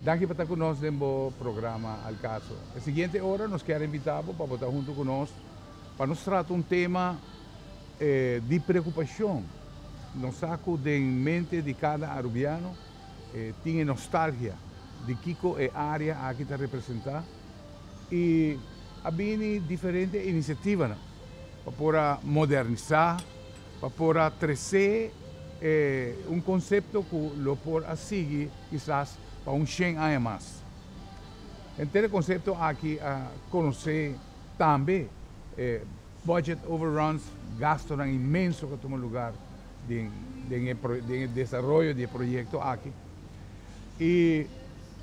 Danke por estar conosco no programa Al Caso. A seguinte hora nos quer invitar para estar junto conosco para nos tratar um tema de preocupação. Nos saco de mente de cada arubiano, tem nostalgia de Kiko e área aqui está representar e havia diferentes iniciativas para modernizar, para trazer um conceito que lo por seguir quizás para 100 anos mais. Então, o conceito aqui conhecer também budget overruns, gastos imensos que tomam lugar de desenvolvimento de projeto aqui. E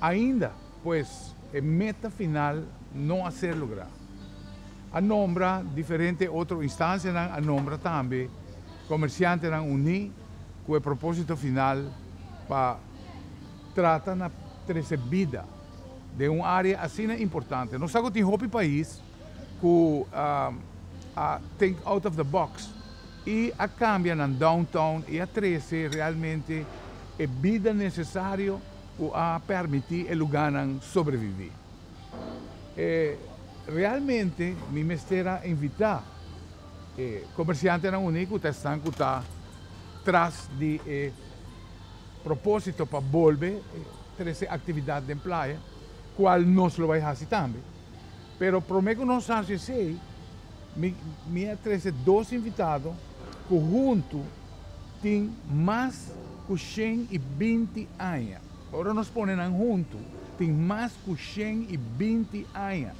ainda, pues, a meta final não a ser lograda. A nombra diferentes outras instâncias, a nombra também comerciantes unir com o propósito final para tratar na vida de uma área assim importante. Nós sabemos que tem um país que think out of the box e a cambia na downtown e a trazer realmente a vida necessária para permitir o lugar sobreviver. Realmente, me mestera invitar comerciantes únicos que estão atrás de propósito para volver a atividade de praia, qual nós lo vai fazer também. Pero prometo nós sei, me trouxe dois invitados que juntos têm mais de 120 anos. Agora nos põem juntos, tem mais de 120 anos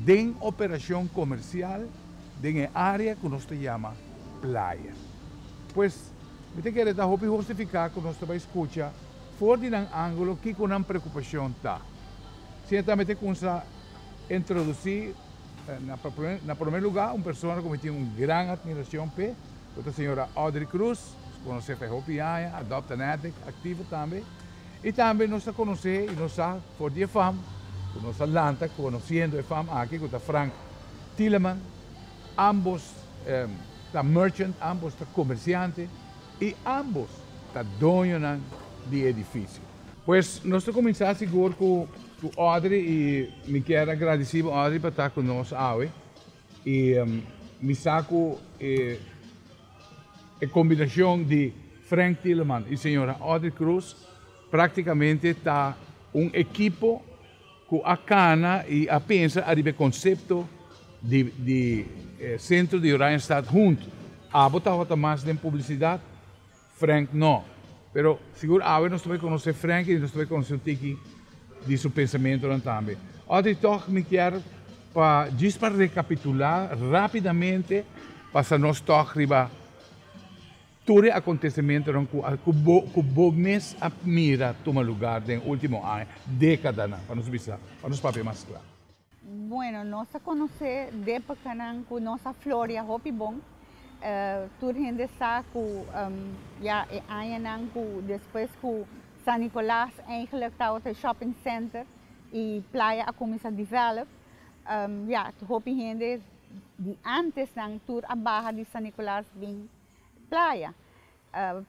de operação comercial de área que nós chamamos praia. Pues, eu quero justificar que nós vamos escutar fora de um ângulo que com uma preocupação está. Certamente, com essa introduzir, na primeiro lugar, uma pessoa que tem uma grande admiração por a senhora Audrey Cruz, conhece a Hopi Aya, Adopt an Addict, ativa também. E também nós conhecemos, e nós fora de FAM, que nós Atlanta, conhecendo a FAM aqui, com a Frank Tilleman, ambos da merchant, ambos da comerciante, e ambos da dona de edifício. Pues nós começamos seguro com Audrey e me quero agradecer a Audrey por estar conosco hoje. E me saco a combinação de Frank Tilleman e a senhora Audrey Cruz, praticamente está equipo que acana e pensa a conceito de centro de Randstad junto. Botava mais de publicidade, Frank não. Pero seguro agora nós vamos conhecer Frank e nós vamos conhecer o Tiki de seu pensamento também. Audrey, toch me quero para recapitular rapidamente para nós toch riba todo acontecimento que o mês admira toma lugar no último ano, década, para nos papel mais claro. Bueno, nós conhecemos de época que nossa Flória Hopi bom, tudo gente sabe que já que depois que San Nicolás eigenlijk estava o shopping center e praia a começar a desenvolver, ja, Hopi gente de antes tour a barra de San Nicolás bem praia.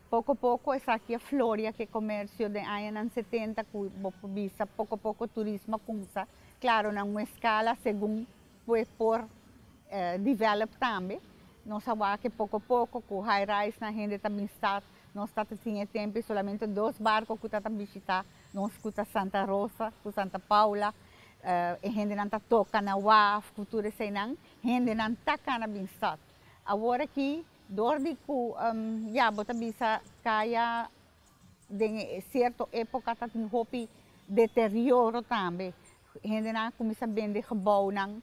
Pouco a pouco, essa aqui é a Flória, que é comércio de anos 70, que visa pouco a pouco turismo começa, claro, numa escala segundo foi por develop também. Nós sabemos que pouco a pouco, com high rise na gente também está, nós estamos tinha tempo solamente 2 barcos que estamos visitar, nós escuta Santa Rosa, com Santa Paula, a gente não está toca na WAF, cultura assim não, a gente não está na bem está. Agora aqui Dordi ku ya bota bisa kaya de certa época tá tem hopi deterioro também. Gente na começa a vender gebouw nang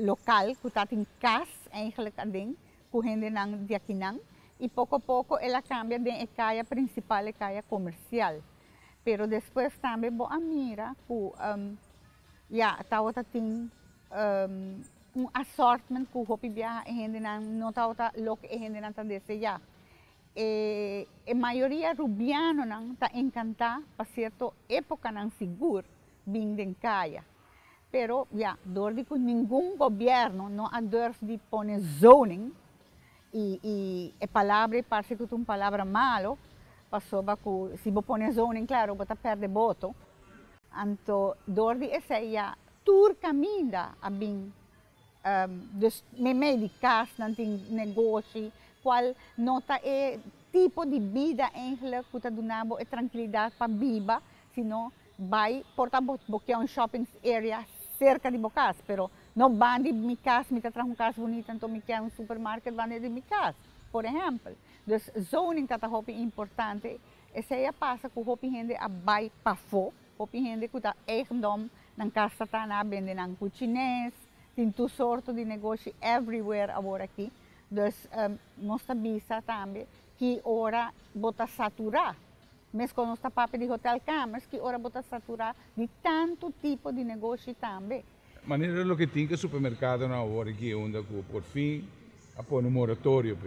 local, que tá tem kas eigenlijk ading, ku gente nang diakinang. E pouco a pouco ela cambia de kaya principal e kaya comercial. Pero depois também bo amira ku ya tawa tá tem assortment que o hopi bia gente não tá lo que gente não tá desejar. A maioria rubiano não tá encantada para certa época não seguro bem den caia. Pero ja, doordat nenhum governo não a durf de pôr zoning e a palavra parece que é uma palavra malo, passou que se você põe zoning, claro, você perde voto. Anto, door die essa tour caminda abing. Dus met mij die kaas, dan die negocie, qual nota é tipo de vida eigenlijk, puta do nabo, é tranquilidade para biba, sino vai porta porque é um shopping area cerca de bocas, pero não van de mi casa, me traz casa bonita, então me quer um supermarket, van de mi casa, por exemplo. Dus zoning dat é importante, essa aí passa que o hopi gente a vai para fo, hopi gente que tá eigendom, na casa tá na bende na chinês, tem tudo sorto de negócio everywhere agora aqui. Dus nós bisa também que ora bota saturar. Mas quando nós papo de hotel camas, que ora bota saturar de tanto tipo de negócio também. Maneira lo que tinha que supermercado na hora que onde por fim a pôr no moratório.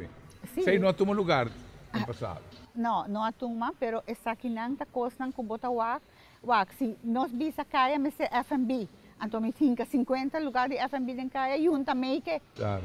Sei não toma lugar no passado. Não, não atuma, pero essa aqui não tá costando que bota wak. Se nós bisa caia, mas é F&B. Então, me tinha 50 lugares de F&B em caia e um também que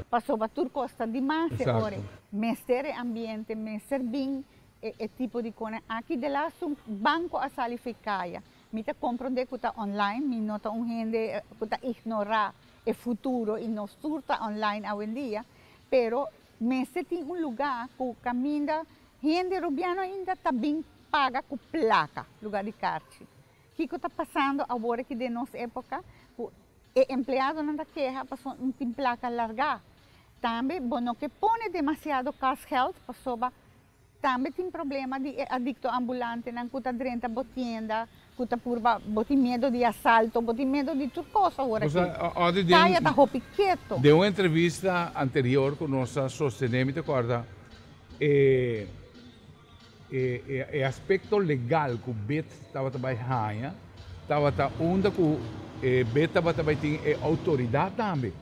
passou para tudo custa demais agora. Mestre ambiente, mestre bem é tipo de coisa. Aqui de lá um banco a sali caia. Me te compreende que está online, me nota gente que está ignorar o futuro e não surta online hoje em dia. Pero mestre tem lugar que caminha, gente rubiana ainda está bem paga com placa, lugar de carte. O que está passando agora que de nossa época? O empregado não está queja, passou um tem placa larga. Também, bueno, que põe demasiado cash health, passou também tem problema de adicto ambulante, não custa drenta botienda, custa purba, boti medo de assalto, boti medo de tudo coisa agora aqui. Caia está quieto. De uma entrevista anterior com nossa sostenente, guarda, o aspecto legal que o BET estava trabalhando, estava onde o BET estava trabalhando autoridade também,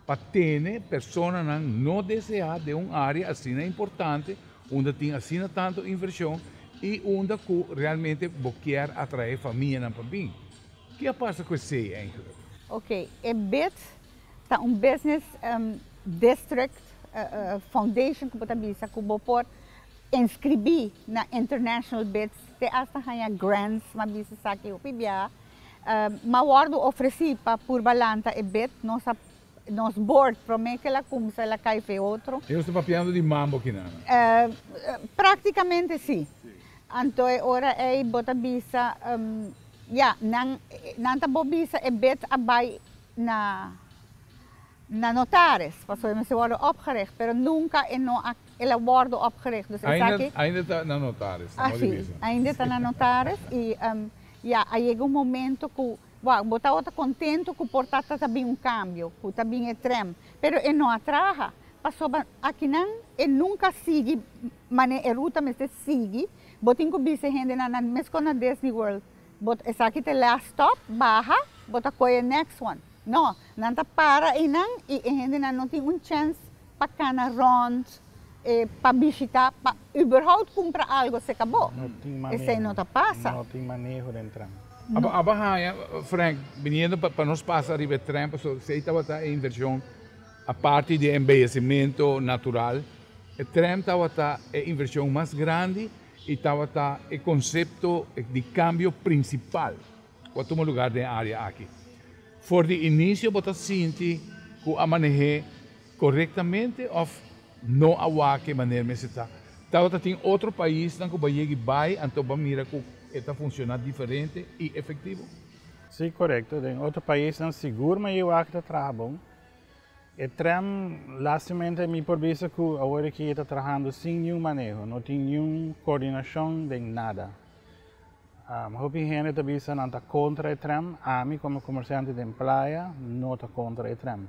para ter pessoas não desejadas de uma área assim importante, onde tem assim tanto inversão e onde realmente quer atrair família na Pambim. O que passa com isso aí? Ok, o BET está business district foundation que você bisa que você inscrever na international BETs, te hasta ganha grants, mabisa sa aqui o pibia. Mawardo ofereci para por balanta e BET, nos board, promete que ela começa a cai fe outro. Eu estou papiando de mambo aqui, não? Praticamente sim. Então, ora é bota bisa, não tá bobisa e BET abai na notaris, passou ze worden opgericht, pero nunca ela worden opgericht. Dus ainda está na notaris. Sim, ainda está na notaris e chega momento que você está contente que o portata está bem cambio, que está bem extremo, pero não atraja. Passou aqui não, nunca sigue, mas a ruta mas sigue. Botin ko bisa gente na mesmo na Disney World. Essa aqui é last stop, barra, bota coisa next one. Não, não tá para e gente não tem chance para cana rond, para visitar, para überhaupt comprar algo, se acabou. Isso não tá passa. Não tem manejo de entrar. Abahanha, Frank, vindo para nós passar a trampa, se estava a inversão, a parte de embellecimento natural, o tram estava a inversão mais grande e estava o conceito de cambio principal, quanto lugar da área aqui. Voor de início, você sente que a manejar corretamente ou não a que maneira me está. Talvez tem outro país que vai chegar então vai mirar que está funcionando diferente e efetivo. Sim, correto. Em outro país não seguro, mas eu acho que está trabalhando. E tram, lastamente, me por vista que agora que está trabalhando sem nenhum manejo, não tem nenhuma coordenação de nada. Hopi gente também está contra o tram, a mim como comerciante de praia não está contra o tram.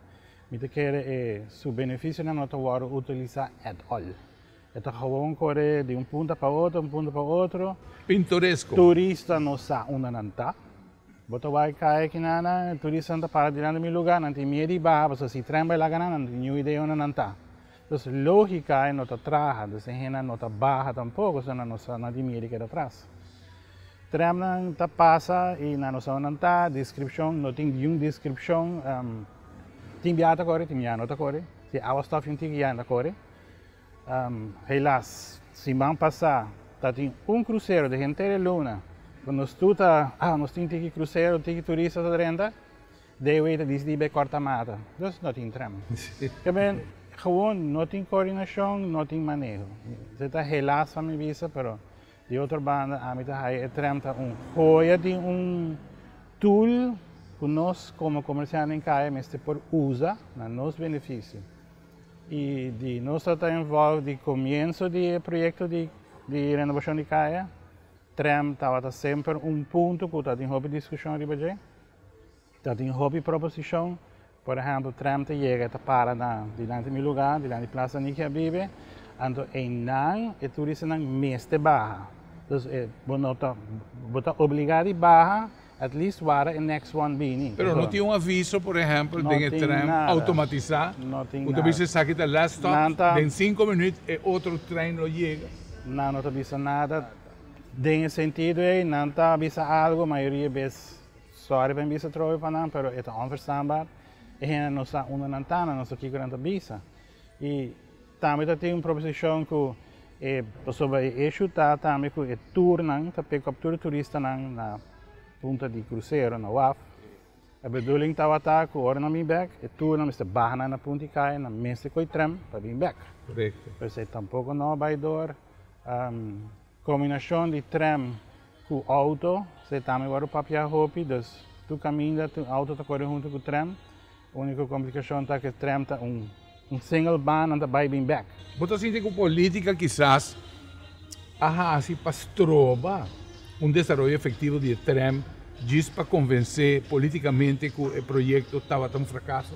Me te quer seu benefício não está utilizar at all. Está gewoon correr de ponto para outro. Pintoresco. Turista não sabe onde não está. Você vai cair aqui na turista não para diante do meu lugar, não tem medo de barra, porque se tram vai lá não tem nenhuma ideia onde não está. Então, lógica é não está traja, então a gente não está barra tampouco, senão não tem medo que está atrás. Tram não está passa e não está descrição, não tem nenhuma descrição. Tem viata agora, tem viata agora. Se a stof não tem viata agora. Helaas, se vão passar, tem cruzeiro de gente de luna, quando nós tuta, nós temos que cruzeiro, temos que turista da renda, de weten die die bij korte mata. Dus not in tram. Ik ben gewoon not in coördinatie, not in manejo. Zit er helaas van mijn visa, pero die outra banda a mim tá tram tá joia de tool que nós como comerciantes em Caia mestre por usa na nosso benefício. E de nós está envolvido de começo do projeto de renovação de Caia, tram estava sempre ponto que está em hobby discussão de budget. Dat in hobby proposição, por exemplo, tram te chega te para na diante meu lugar, diante plaza Nikia Bibe, então não é turista não meste barra. Então, bota obrigado barra, at least wara next one bini. Pero não tinha aviso, por exemplo, de que tram automatizar. Não tem nada. Você sabe que o last stop, em 5 minutos, outro trem não chega. Não avisa nada. Tem sentido, não avisa algo, a maioria vezes. Sorry ben bisa trouwen vandaan, pero het is onverstaanbaar. En nos está una nantana, nos aqui durante a bisa. E também tem uma proposição que sobre isso também que é turnan, que pega captura turista na ponta de cruzeiro na WAF. A bedoeling estava que ora na minha back, é turnan, mas barra na ponta e cai na mesa com o tram para vir back. Correto. Mas tampouco não vai dar combinação de tram com auto, você também vai para a roupa, dus tu caminha, tu auto está correndo junto com o tram. A única complicação é que o tram está single ban and vai bem back. Você sente que a política quizás assim pastrova desenvolvimento efetivo de tram, diz para convencer politicamente que o projeto estava tão fracasso?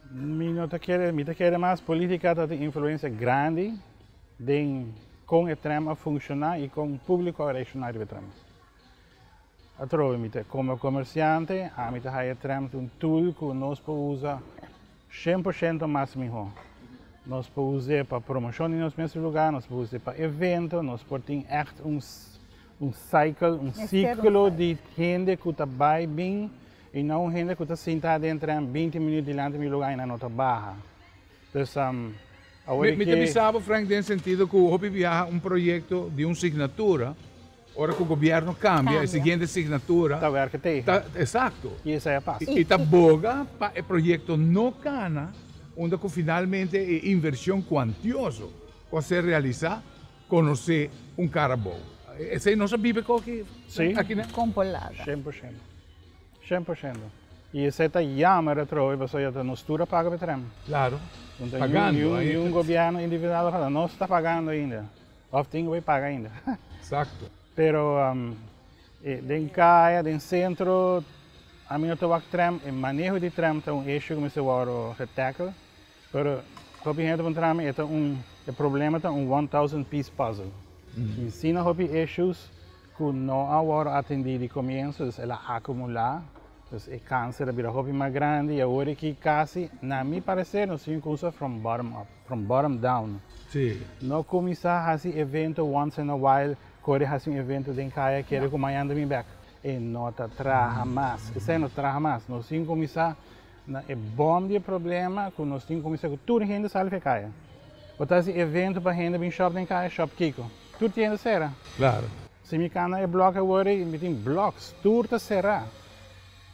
Me quer mais política tem influência grande com o tram a funcionar e com o público a reaccionar do tram. Como comerciante, a mim o tram é tool que nós podemos usar 100% mais melhor. Nós podemos usar para promoção em nosso mesmo lugar, nós podemos usar para evento, nós podemos ter ciclo de gente que está bem e não gente que está sentada dentro de 20 minutos diante do meu lugar e não está barra. Então, me avisava, Frank, no sentido que o Hobby viaja projeto de assinatura, agora que o governo cambia, a seguinte assinatura. Exato. E isso é a paz. E está boga para o projeto no cana, onde finalmente é inversão quantiosa para ser realizar, conhecer cara bom. Esse não sabe aqui? Sim. Aqui, né? Compolada. 100%. E esse está chama retro, você já não estuda paga para tram. Claro. Então, Pagando. E governo individual fala, não está pagando ainda. Ou tem que pagar ainda. Exato. Pero em Caia, em centro, a minha tram, o manejo de tram é eixo que eu vou tackle. Pero o tram é problema é 1,000 piece puzzle. E se não há issues que não há atendido de começo, ela acumular. Então, é câncer, a hobby mais grande, e agora que quase, na minha parecer, nós temos que usar from bottom up, from bottom down. Sim. Não começar a fazer evento once in a while, correr a fazer evento em Caia, querer que amanhã me back. E não traga mais, isso não traga mais. Nós temos que começar, é bom de problema, que nós temos que começar com tudo gente sai de Caia. Botar esse evento para gente vir shop em Caia, shop Kiko. Tudo tem será. Claro. Se me cana é bloco agora, me tem blocos, tudo será.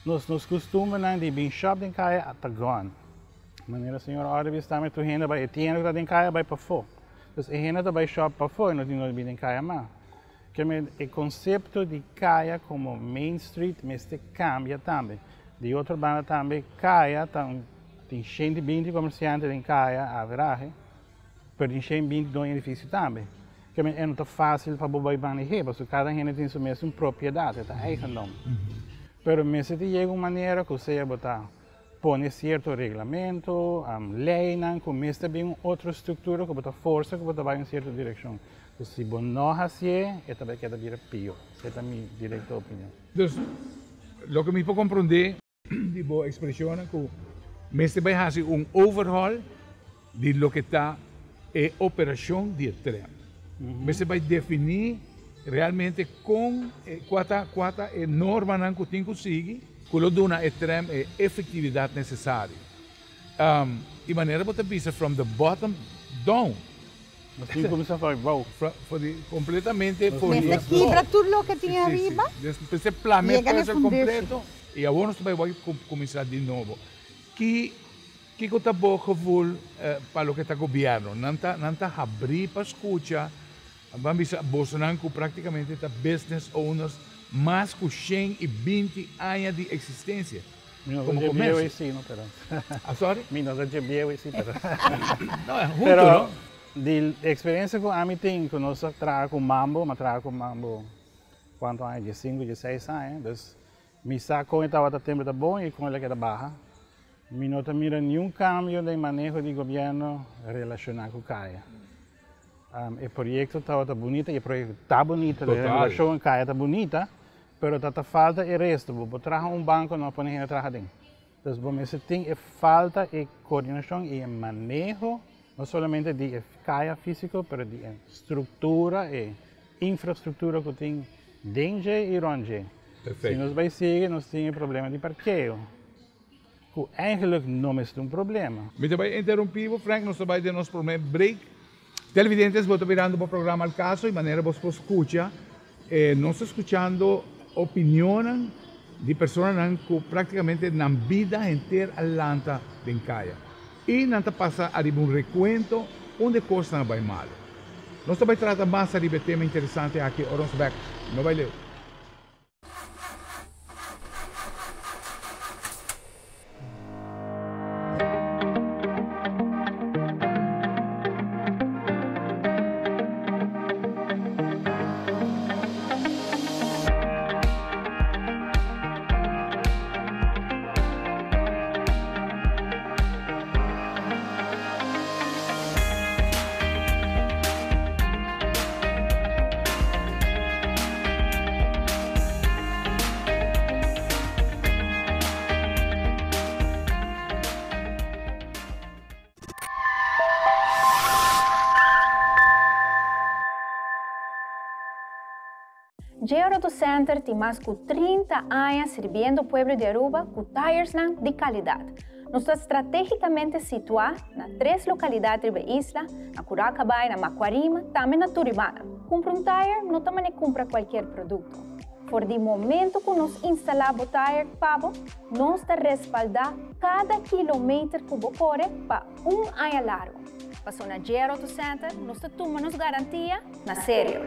Nós costumamos de vir shop em Caia até gone. Maneira senhora hora está me tu renda vai tiene que em Caia vai para fora. Então a renda vai shop para fora, não tem vir em Caia mais. Que o conceito de Caia como Main Street mestre cambia também. De outra banda também Caia tem 120 comerciantes em Caia a verdade, mas tem 120 no edifício também. Que é não fácil para bobar banda e porque cada gente tem sua mesma propriedade, tá eigendom. Pero mesmo de chega uma maneira que você botar põe certo regulamento, lei não, com mesmo também outra estrutura que botar força que botar vai em certa direção. Então, se você não fazer, é também que vir pior. Essa é a minha direta opinião. Então, o que me pode compreender de boa expressão é que mesmo vai fazer overhaul de lo que está a operação de tram. Mesmo vai definir realmente com quanta norma que tem que seguir, que lhe dá a tram a efetividade necessária. E maneira você visa from the bottom down. Nós tínhamos começado a falar, completamente Nessa quebra tudo o que tinha Sì, sì, arriba. sì. Después el planeta Llega puede a ser fundirse. completo y a vos vai começar de novo. Que está bom gevoel para o que está governo? Não está abrir para escutar. Vamos ver, Bolsonaro praticamente está business owners mais que 120 anos de existência. Como comércio. Sí, no, pero... Sorry? Minos de viejo, sí, pero... Não, é junto, Pero, não? de experiência com a mim tem, que nós trabalhamos com mambo, mas trabalhamos com mambo quanto anos? De 5, de 6 anos. Então, me saco estava a tempo da bom e com ele que era baixa. Me não mira nenhum cambio de manejo de governo relacionado com o CAIA. O projeto estava bonito, o projeto está bonito, a relação com o CAIA está bonita, mas está falta o resto. Vou trazer banco, não pode nem trazer dentro. Então, você tem falta de coordenação e manejo, não somente de CAIA físico, mas de estrutura e infraestrutura que tem dentro e onde. Se nós vamos seguir, nós temos problema de parqueio. Que eigenlijk não é problema. Me vai interromper, Frank, nós vamos ter nosso primeiro break. Televidentes, vou virando para o programa Al Caso, de maneira que você escuta. Nós escutando opiniões de pessoas que praticamente na vida inteira Atlanta em Caia. E não passa a recuento onde coisa não vai mal. Nós também tratamos mais de tema interessante aqui, Oronsbeck. Não vai ler. JR Auto Center tem mais de 30 anos servindo o povo de Aruba com tires de qualidade. Nós estamos estrategicamente situados nas 3 localidades da isla, na Curacabay, na Macuarima, também na Turibana. Compra um tire, não também compra qualquer produto. Por de momento que nós instalamos o tire Pavo, nós respaldamos cada quilômetro que você corre para um ano largo. Passou na JR Auto Center, nós tomamos garantia na sério.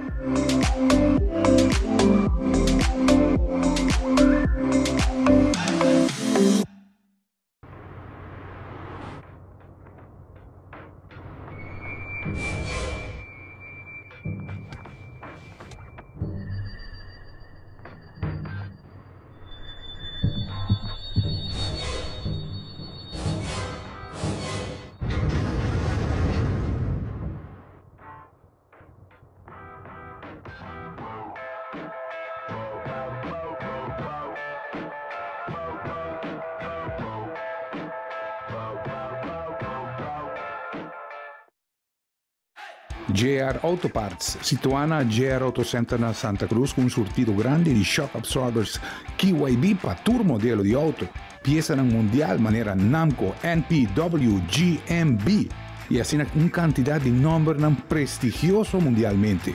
JR Auto Parts, situada na JR Auto Center na Santa Cruz com um sortido grande de shock absorbers KYB para todo modelo de auto, peça mundial maneira Namco, NPW, GMB e assim uma quantidade de número prestigioso mundialmente.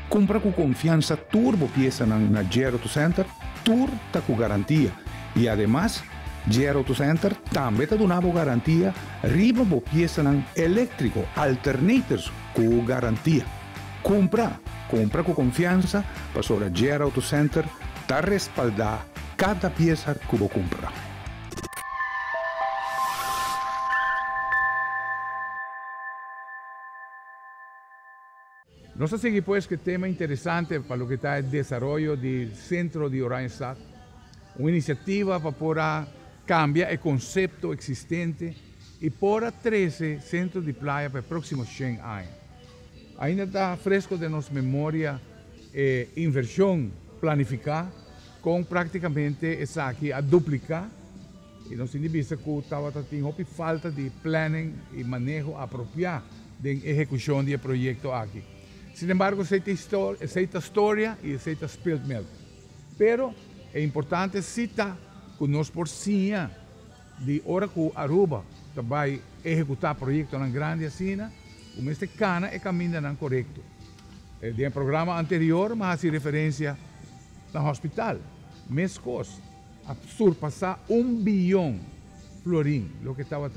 Compra com confiança turbo peça na JR Auto Center, tur está com garantia e además JR Auto Center também está dando garantia riba bo peça elétrico alternators com garantia. Compra com confiança para sobre JR Auto Center está respaldar cada peça que você compra. Nós seguimos pues que tema interessante para o que está o desenvolvimento do centro de Oranjestad, uma iniciativa para poder cambiar o conceito existente e para 13 centros de praia para os próximos 100 anos. Ainda está fresco de nossa memória inversão planificada, com praticamente essa aqui a duplicar, e nós temos visto que estava tendo falta de planning e manejo apropriado de execução do projeto aqui. Sin embargo, aceita história e aceita spilled milk. Pero é importante citar que nós por cima de hora que Aruba vai executar projetos na grande assim, como este cana e caminho não correto. De um programa anterior, mas há referência ao hospital. Mês cost, a surpassar 1 bilhão florim, o que estava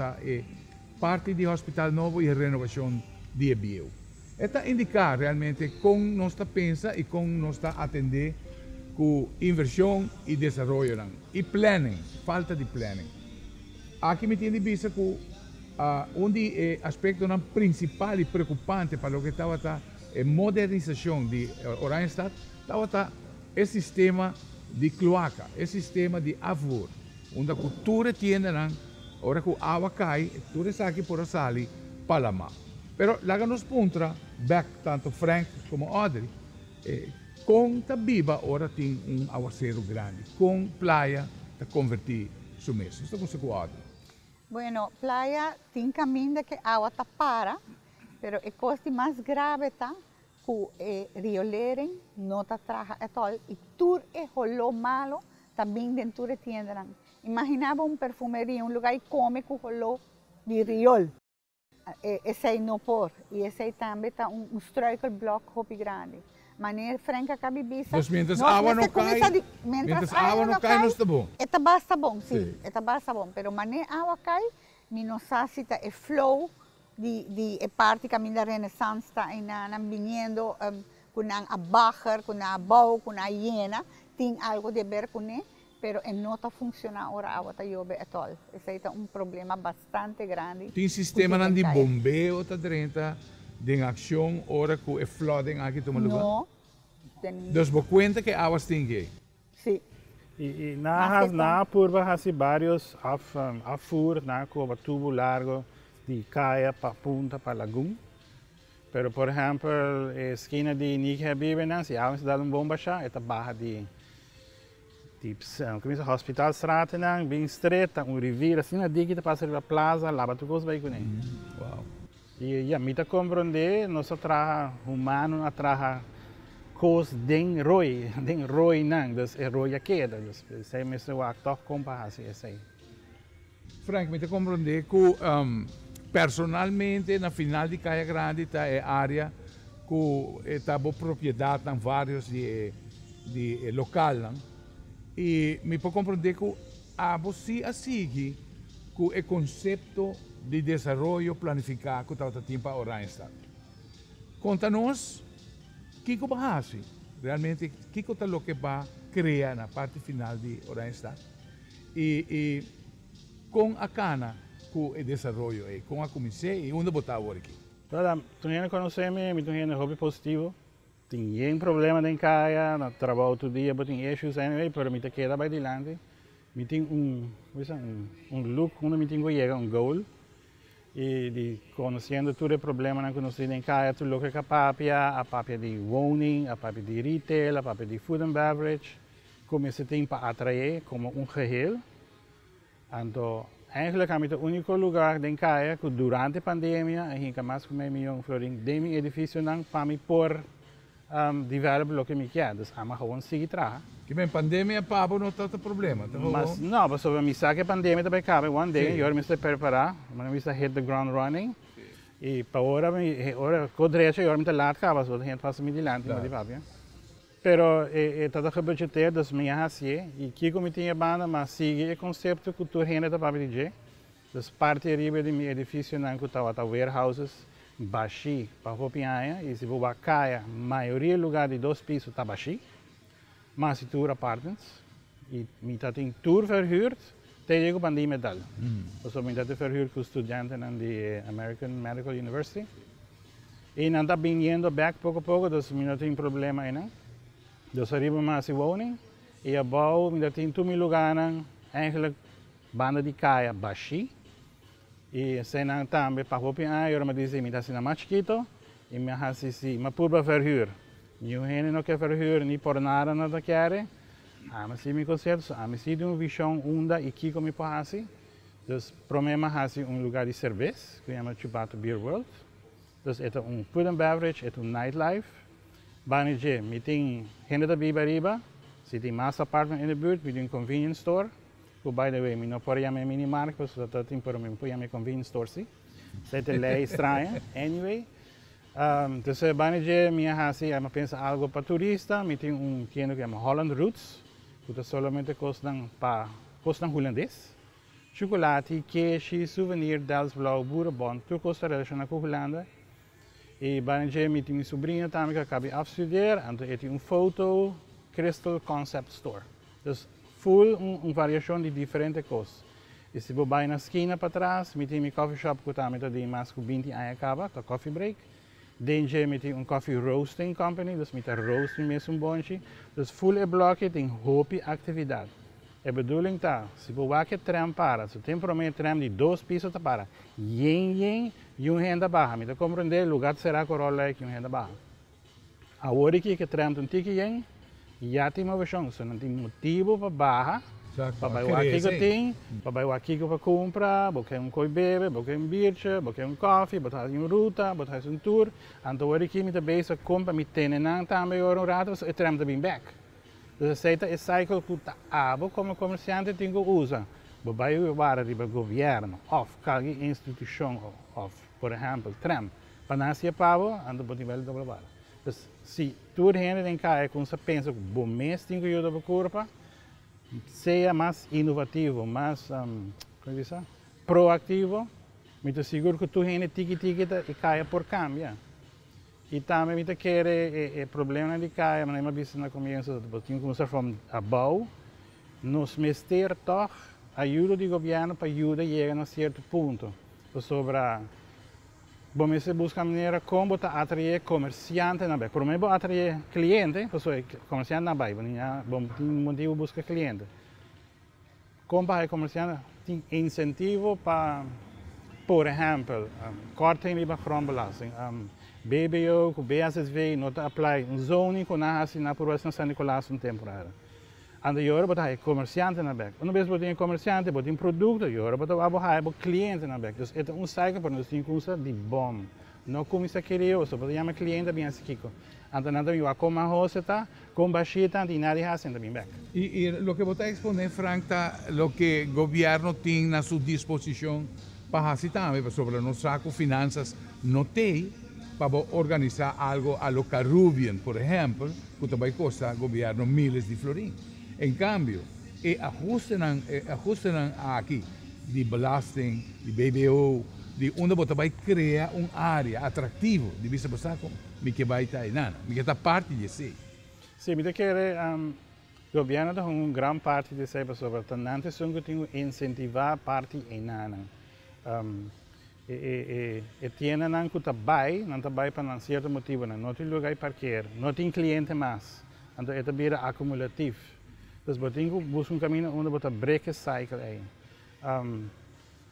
parte do hospital novo e a renovação de bio. Esta indica realmente como nós pensa e como nós atender com inversão e desenvolvimento. E planning, falta de planning. Aqui me tem de vista que um dos aspectos principal e preocupante para o que estava a modernização de Oranjestad, estava o sistema de cloaca, o sistema de avor, onde a cultura tiene, ahora que a água cai, tudo isso aqui por sali para lá. Pero lá nos punta, back tanto Frank como Audrey, com a biba agora tem aguaceiro grande, com praia para convertir su mês. Isso é com Audrey. Bueno, playa tem caminho que a água para, pero a coisa mais grave está que rioleren não está traja etol e tudo é rolou malo também dentro de tiendas. Imaginava perfumeria, lugar que come que rolou de riol. Esse aí não por, e esse aí também está struikel block hopi grande. Maneira franca cabibisa. Mas mientras a água não cai, não está bom. Está basta bom, sim, está basta bom. Pero maneira a água cai, me não necessita o flow de parte caminho da Renaissance está vindo com a bacher, com a bau, com a hiena, tem algo de ver com ele. Pero não está funcionando agora a água está chove at all. Esse é problema bastante grande. Tem sistema de bombeio está dentro de ação ora que é flooding aqui toma lugar. Não. Dus você conta que a água tem que? Sim. E na curva há vários afur na curva tubo largo de caia para punta para lagoon. Pero por exemplo, a esquina de Nique Bibenan, se a água se dá bomba já, é barra de como é hospitalstraat bem estreita, riviera, assim, daqui te passa a plaza, lá para tu coisa vai com ele. Uau. E a mim te compreender, nós traha humano, traha coisa den roi não, dus é roi aqui, dus sei mesmo o acto compa assim, esse aí. Frank, me te compreender que personalmente na final de Caia Grande está é área que está boa propriedade em vários de local, não? E me pode compreender que você segue com o conceito de desenvolvimento planificado que está tempo para Oranjestad. Conta-nos o que vai fazer, realmente, o que é o que vai criar na parte final de Oranjestad. E com a cana, com o desenvolvimento, com a comissão e onde botar agora aqui. Tu não conhece-me, eu tenho um hobby positivo. Tem problema em casa, no trabalho todo dia, mas tem issues anyway, mas me queda para adiante. Me tem look onde me tenho que chegar um goal. E de conhecendo todo o problema que nós temos em casa, tu look a papia de woning, a papia de retail, a papia de food and beverage, como esse tem para atrair como geheel. Então, eigenlijk é o único lugar em casa que durante a pandemia, a gente mais com meio milhão de florins, de edifício não para me pôr develop o que me quer, dus ama gewoon seguir trabalhar. Que bem, pandemia pabo não está problema, tá bom? Mas não, mas sobre me sabe que a pandemia também cabe, one day, eu me estou preparar, mas me estou hit the ground running, e para agora com direito eu me estou lá acaba, só a gente passa me dilante, mas de papo, pero está a budgetear das minhas assim, e que como tinha banda, mas sigue o conceito que tu rende da papo de G, das parte arriba de meu edifício não que estava warehouses baixi para Hopianha e se vou a caia, maioria lugar de 2 pisos está baixi, mas se tour apartments e me tá tem tour verhuurd, tem para die medal. Also me tá verhuurd com estudantes na American Medical University. E não tá vindo back pouco a pouco, dus me não tem problema aí, não. Dus arriba mais se woning e abou me tem 2 lugar eigenlijk banda de caia baixi. E sen também para Hopianha, eu me disse, me dá assim mais chiquito, e me disse assim, mas por verhuur. Eu não quero verhuur, nem por nada não quero. Mas se me concerto, mas se tem uma visão onda e que como pode então, problema é lugar de cerveja, que chama Chupato Beer World. Então, é food and beverage, é nightlife. Banije, me tem gente da Bibariba, se tem mais apartment in the buurt, me tem convenience store. By the way, me não pode chamar minimarket, porque eu tenho para mim pode chamar convenience store sim. Zet lei estranha, anyway. Então, banije minha hasi, eu penso algo para turista, me tem tienda que é Holland Roots, que solamente costam holandês. Chocolate, queijo, souvenir, Delsblauw, boerenbond, tudo custa relacionado com Holanda. E banije me tem minha sobrinha também que acabei de afstuderen, então ele tem foto, Crystal Concept Store. Dus full variação de diferentes coisas. E se você vai na esquina para trás, me tem meu coffee shop que também tem mais que 20 anos acaba, que é coffee break. Dentro me tem coffee roasting company, dus me tem roasting mesmo bonche. Dus full bloque tem hoop atividade. A bedoeling tá, se você vai que tram para, se tem prometo tram de 2 pisos para, yen e renda barra, me tem compreender, lugar será corolla que renda barra. A hora que tram tem tiki yen, já tem uma versão, se não tem motivo para barra, para o aqui que tem, para o aqui que para comprar, porque coi bebe, porque biertje, porque coffee, porque ruta, porque tour, então hora que me tem base compra, me tem não também um rato, e tram te bem back. Dus aceita esse cycle que como comerciante tem que usar. Vai para o governo, ou qualquer instituição, ou, por exemplo, tram, para nascer pavo, anda por nível de blabla. Dus se tudo gente tem cá, com você pensa que bom mês tem que ajudar para corpo, seja mais inovativo, mais, como diz, proativo, me estou seguro que tu gente tica e caia por cambio. E também me quer problema de caia, mas não é na começo, porque começar from above, nos mester toch ajuda do governo para ajudar a chegar a certo ponto. Sobre bom, se busca maneira como atrair comerciante na bem. Por mim, atrair cliente, porque comerciante na bem, bom, tem motivo busca cliente. Como para comerciante tem incentivo para, por exemplo, cortem de grondbelasting. BBO, com BSSV, nota apply, zoning com na aprovação São Nicolás temporária. And the Europa é comerciante na back. Uma vez você tem comerciante, você tem produto, Europa é cliente na back. Então é cycle para nós tem coisa de bom. Não como isso queria, você pode chamar cliente bem assim kiko. Então nada eu como a roça tá, com baixita e nada há sendo bem back. E o que você exponer, Frank, tá o que o governo tem na sua disposição para fazer também, sobre o nosso saco finanças, não tem para organizar algo a lo Caribbean, por exemplo, que também custa o governo milhas de florins. Em cambio, ajustam aqui de belasting, de BBO, de onde você vai criar uma área atrativa de vista para o que vai estar aí, me que está parte disso. Sim, me quer o governo tem uma grande parte disso sobre tanto são que tem incentivar parte em nana. E tiene nan que trabalha, não trabalha para um certo motivo, não tem lugar para parquear, não tem cliente mais, então é também acumulativo. Então você busca caminho onde você break esse cycle aí.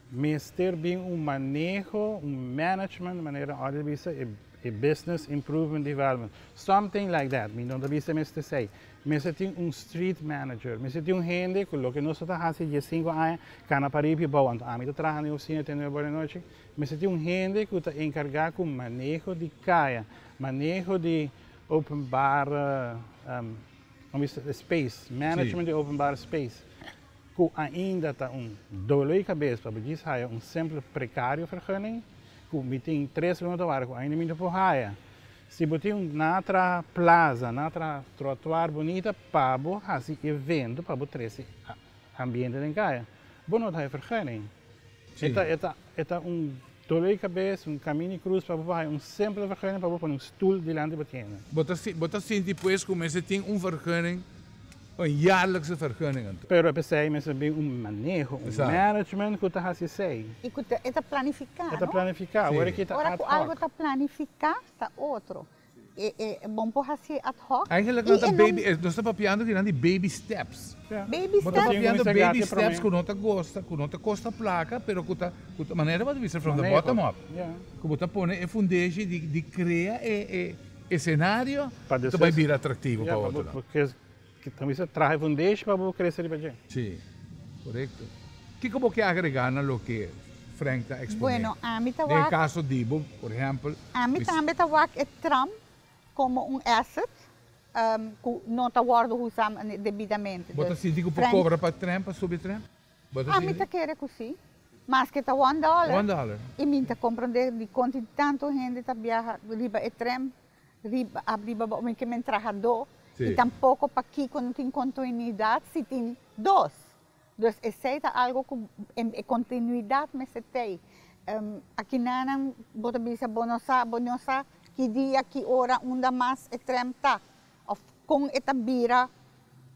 Mas ter bem manejo, management, de maneira onde você business improvement development, something like that. Me não devia ser mesmo sei. Mas você tem street manager, mas você tem gente que o que nós estamos fazendo há 5 anos, cana para ir para o então a mim estou trabalhando no cine, tenho boa noite. Mas você tem gente que está encarregado com manejo de caia, manejo de open bar space, management de open bar space. Que ainda está dor de cabeça para dizer simples precário vergunning. Que tem 3 km hora, que ainda me por raia. Se você tem uma plaza, uma trotuar bonita, para fazer evento, para você ambiente em casa, você não tem vergunning. É dor de cabeça, caminho de cruz, para você simples vergunning, para você stoel diante de você. Você sente depois que você tem vergunning, jaarlijkse vergunning. Pero eu pensei, mas bem manejo, management que está assim sei. E que está planificado. Está planificado, agora que está ad hoc. Algo está planificado, está outro. É bom por fazer ad hoc. Eigenlijk nós estamos papiando de baby steps. Baby steps. Papiando baby steps que não custa placa, pero que a maneira vai vir from the bottom up. Que você põe é fundagem de criar cenário que vai vir atrativo para outro. Que também se traz um deixo para você crescer de bem. Sim, correto. O que você quer agregar no que Frank está expondo? Bueno, a mim está no caso de Ibo, por exemplo. A mim também está o tram como asset que não está usado devidamente. Você sente que você cobra para tram, para subir tram? A mim está querendo que sim. Mas que está $1. $1. E minta compram de conta tanto gente tá viaja riba e trem, riba o que me trajador. Sim. E tampouco para aqui quando tem continuidade se tem dois. Então, esse é algo com continuidade me se tem. Aqui não bota bisa bonosa que dia que hora onde mais e trem tá. Of com eta bira.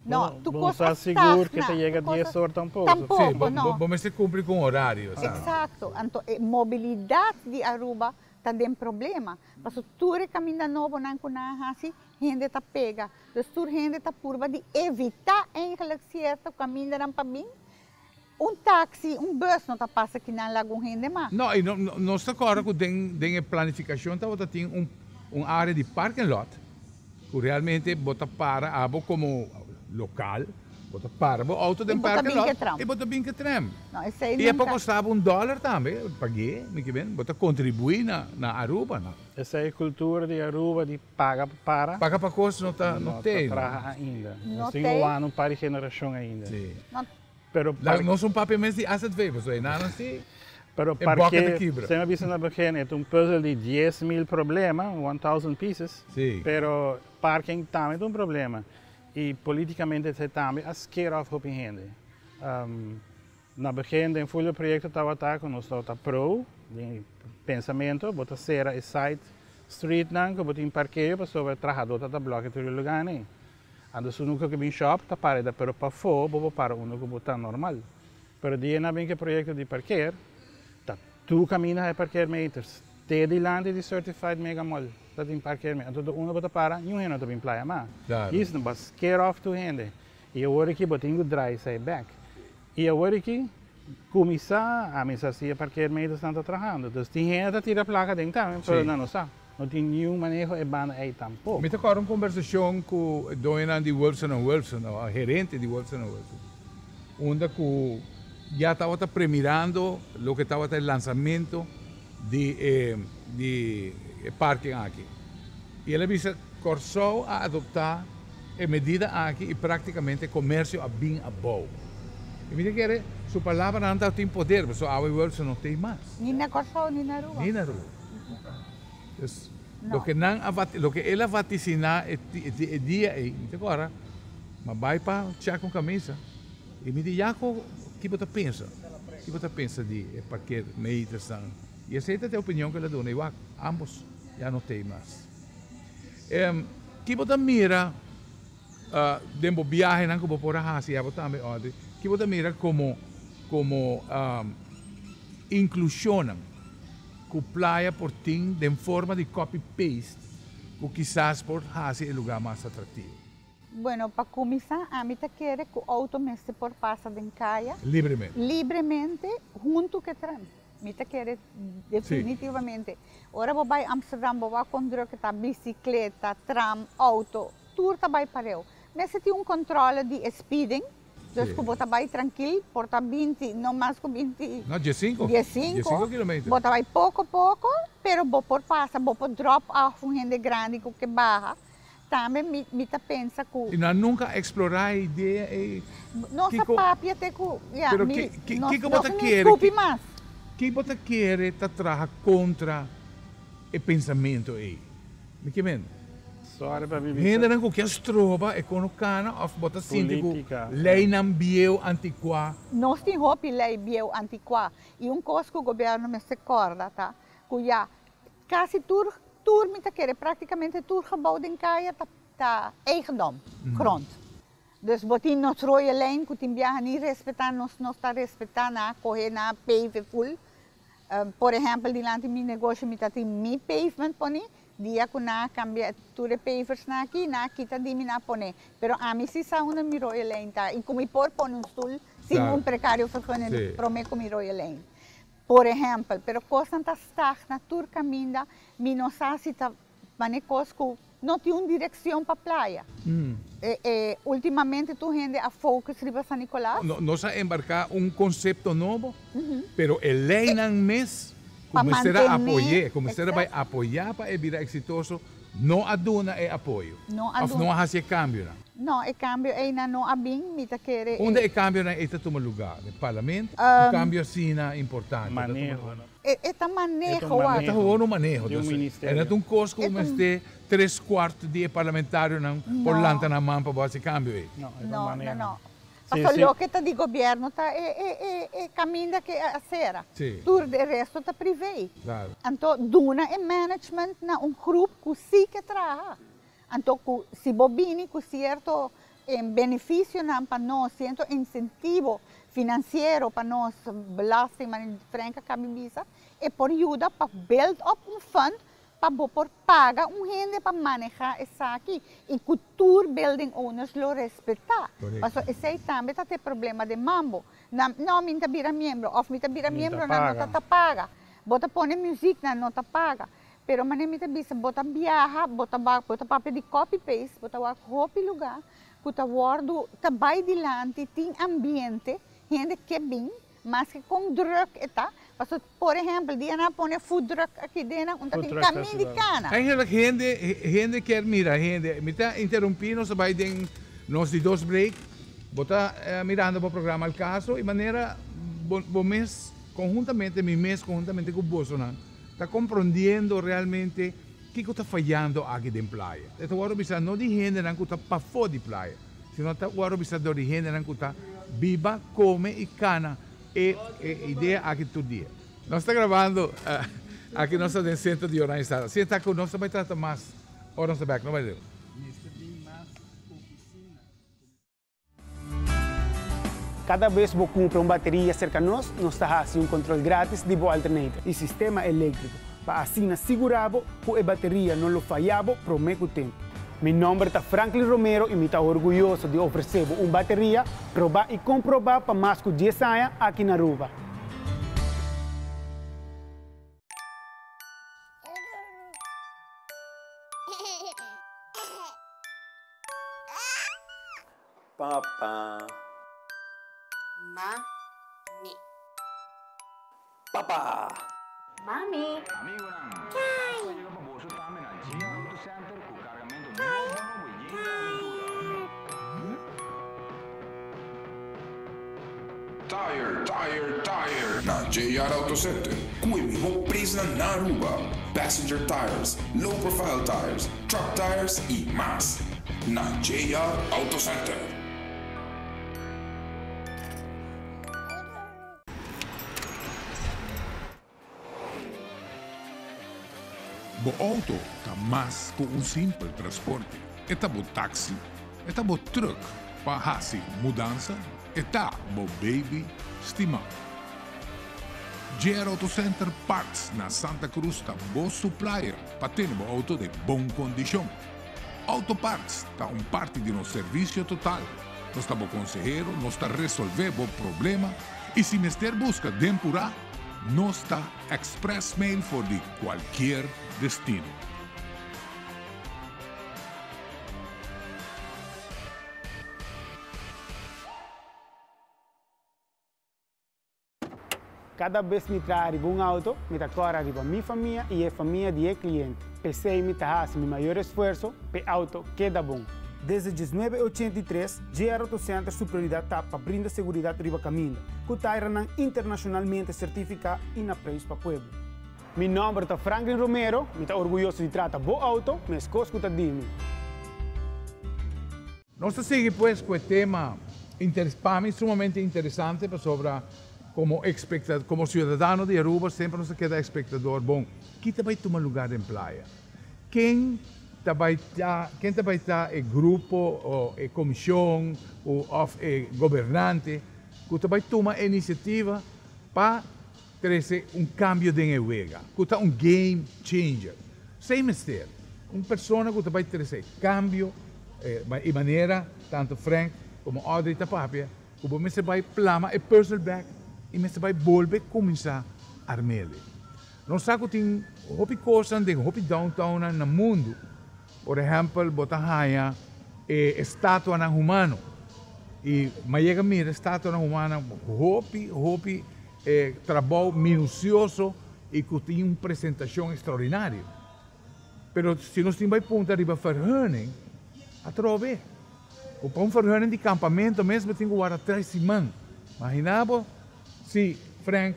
Não, tu costa seguro que te chega 10 horas tampouco. Tampouco, não. Vamos se cumprir com horário. Exato. Então, mobilidade de Aruba está tem problema. Mas tu caminha novo não kuna assim, gente tá pega. Então, tu gente tá purba de evitar eigenlijk certo caminho não para mim. Táxi, bus não tá passa aqui na lago gente mais. Não, e não está claro que tem planificação, tá bota tem área de parking lot, que realmente bota para abo como local, bota para o auto de parking lot e bota bem que tram. E é para custar $1 também, paguei, me que bem, bota contribuir na Aruba, não. Essa é a cultura de Aruba de paga para coisa não tem. Ainda. Nós temos um ano para a geração ainda. Sim. Pero não são papéis de asset vapors, nada assim. Pero porque se me dicen na pequena é puzzle de 10,000 problemas, 1,000 pieces. Sim. Pero parking também é problema. E politicamente se também a scare off op gente. Na begin em fulho projeto estava com nós estava pro de pensamento, bota será e site street não, que bota em parqueio para sobre trajador tá bloqueio todo lugar né. Ando su nunca que bin shop tá parada pero para fora, bobo para uno que bota normal. Pero dia na bem que projeto de parqueio, tá tu caminha a parqueio meters. Te de land de certified mega mall. Dat in parqueio meters. Então uno bota para, nenhum não tá bem playa mas. Isso não bas scare off to gente. E agora aqui botinho dry say back. E agora aqui começar a mesa se parqueio meters não tá trabalhando. Então tem gente que tira placa dentro também, pero não sabe. Não tem nenhum manejo e banda aí tampouco. Me tocou uma conversação com a dona de Wilson & Wilson, a gerente de Wilson & Wilson, onde já estava premiando o que estava o lançamento de parking aqui. E ela disse começou a adotar a medida aqui e praticamente comércio a bem a bom. E me disse que sua palavra não tem poder, mas a Wilson não tem mais. Nem na Corsol, nem na Aruba. Nem na Aruba. Lo que ela vaticina é dia aí, agora, mas vai para tirar com camisa. E me diz, Jaco, o que você pensa? O que você pensa de parqueiro, meters? E essa é a opinião que ela deu, eu ambos já não tem mais. O que você mira, dentro viagem, não como por a Ásia, que você mira como inclusão que playa por ti de forma de copy-paste, que quizás por hacer el lugar más atractivo. Bueno, para começar, a mim quer que o auto me se por passa de caia livremente, junto com o trem. Me quer definitivamente. Ora vou para Amsterdam, vou controlar que tá bicicleta, tram, auto, tudo tá vai para eu. Mas se tem controle de speeding, então, que você vai tranquilo, porta 20, não mais que 20. Não, 15 km. Você vai pouco, pero você por passa, você por drop off um gente grande que barra. Também me pensa que... E nós nunca explorar a ideia... Nossa papi até que... Pero que você quer? Que você quer trabalhar contra o pensamento aí? Me que vendo? Gente não quer trova econômica ou bota síndico lei não bieu antiqua. Nós temos hopi lei bieu antiqua e coisa que o governo me se recorda, tá? Que já quase tudo me quer praticamente tudo gebouw in Kaya tá eigendom, grond. Dus botin nos rode lijn que tem viaja niet respeitar nos está respeitando a correr na pave full. Por exemplo, dilante mi negócio me tem mi pavement poni. Dia que na cambia tudo pavers na aqui tá de mina pone. Pero a mim se sa una mi royal lane tá e como por pon stoel sem precário vergunning prome com mi royal lane. Por exemplo, pero coisa tá stagna tur caminda, mi não sabe se tá manecosco não tem uma direção para a praia. Ultimamente tu gente a focus riba San Nicolás. Nós a embarcar conceito novo, pero el lei não mes começar a apoiar, começar a apoiar para virar exitoso, não aduna é apoio. Não aduna. Não há esse cambio. No, e cambio é na não abing mita querer. Onde é cambio na esta toma lugar? No parlamento? Cambio assim na importante. Manejo. Esta manejo, Esta é no manejo. De um ministério. É um curso como este 3/4 de parlamentário não por lanta na mão para fazer cambio aí. Não. Mas o que está de governo tá é caminho que a sera. Tudo o resto está privado. Claro. Então, duna é management na grupo que sim que trabalha. Então, se bobini com certo benefício para nós, certo incentivo financeiro para nós, belasting, mas franca cabeça, é por ajuda para build up fundo para por pagar gente para manejar isso aqui e culture building owners lo respeitar. Mas esse também tem problema de mambo. Não me vira membro, ou me vira membro não está paga. Bota põe música não está paga. Pero mané me bisa bota viaja, bota papel de copy paste, bota o roupa lugar, bota guardo tabay dilante tem ambiente, gente que bem, mas que com drug eta. Por exemplo, dia na põe food truck aqui dentro, onde tem caminho de cana. Eigenlijk gente quer mira, gente, me está interrompindo se vai den nos de dois break, bota mirando para o programa al caso e maneira bom mês conjuntamente com o Bolsonaro está compreendendo realmente o que está falhando aqui dentro da praia. Então agora precisa não de gente que está para fora da praia, sino agora precisa de gente que está viva, come e cana. É ideia aqui todo dia. Nós estamos gravando aqui no centro de organização. Se está conosco, vai tratar mais horas de back, não vai ver? Cada vez que compra uma bateria cerca de nós está fazendo controle grátis de boa alternativa e sistema elétrico, para assim assegurar que a bateria não falhava por muito tempo. Meu nome é Franklin Romero e me está orgulhoso de oferecer uma bateria, provar e comprovar para mais de 10 anos aqui na Aruba. Papa. Mami. Papa. Mami. Amigo Nan, llega para vos también al GR Auto Center con cargamento nuevo y lleno de Tire. Na JR Auto Center, cuimi ho preço na Aruba. Passenger tires, low profile tires, truck tires e mais. Na JR Auto Center. Bo auto está mais que simples transporte. Está bo táxi, está bo truck, para fazer mudança, está bo baby estimado. JR Auto Center Parts na Santa Cruz está bo supplier para ter bo auto de boa condição. Auto Parts está parte de nosso serviço total. Nós está bo consejero, nós está resolver bo problema e se mister busca dempurar, nós está express mail for de qualquer destino. Cada vez que me trago um auto, me decora para minha família e a família de cliente. Pensei me fazendo meu maior esforço para o auto queda bom. Desde 1983, JR Auto Center sua prioridade está para brindar segurança para o caminho, que está internacionalmente certificado e na preço para o povo. Meu nome é Franklin Romero, me está orgulhoso de tratar bom auto, mas coisa que está dizendo. Nós seguimos pues com o tema para mim sumamente interessante sobre como cidadão de Aruba sempre nos queda espectador bom. Quem vai tomar lugar em praia? Quem vai estar o grupo, ou a comissão, ou o governante que vai tomar iniciativa para trazer cambio de huelga, que está game changer. Sem mistério, uma pessoa que vai trazer cambio de maneira, tanto Frank como Audrey Tapapia, que você vai plama e personal back e você vai volver a começar a armar. Nós sabemos que tem muitas coisas de downtown no mundo. Por exemplo, botahaya estátua na humano. E maiega mira estátua na humana, hopi trabalho minucioso e que tem uma apresentação extraordinária. Mas se nós temos ponto de verhunning, a trove. Para um vergunning de campamento mesmo tem que guardar 3 semanas. Imaginamos se Frank,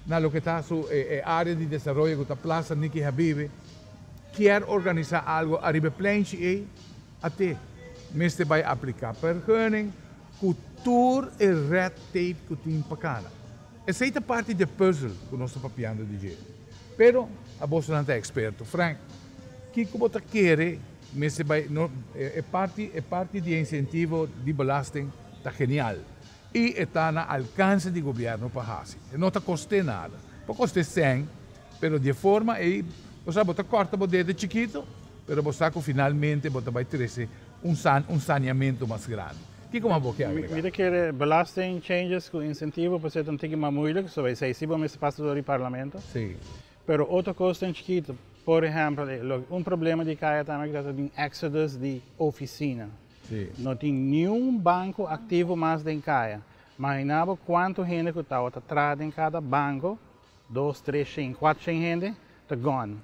na lo que está su área de desenvolvimento, que está Plaza Niki Habib, quer organizar algo a Ribe Plantje e até. Mesmo vai aplicar vergunning, cultura e red tape que tem para cá. Essa é a parte do puzzle que nós estamos papiando de jeito. Pero, a bolsa não é experto. Frank, o que você quer, é parte de incentivo de belasting, está genial. E está no alcance do governo para fazer. Não está custando nada. Pode custar 100, mas de forma, você corta o dedo chiquito, mas você finalmente vai ter um saneamento mais grande. O que você quer agregar? Mira que belasting changes com incentivo, para ser um pouquinho mais moeilijk, so vai ser se passa do parlamento. Sim. Pero outra coisa em chiquito, por exemplo, problema de Caia também que tem exodus de oficina. Sim. Não tem nenhum banco ativo mais em Caia. Imaginava quanto gente que está atrás em cada banco, 2, 3, 5, 4 gente, está gone.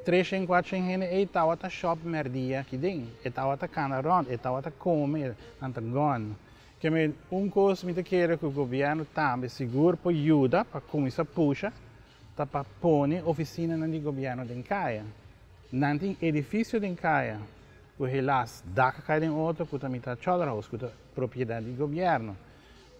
3, 4 gente, e está a shop merdia aqui dentro, e está a canaron, e está a comer, está gone. Que coisa que eu quero que o governo também seguro para ajuda, para começar a puxar, para pôr oficina no governo de Caia. Não tem edifício de Caia, que relas daca cai em outro, que também está Cholraus, que é propriedade do governo.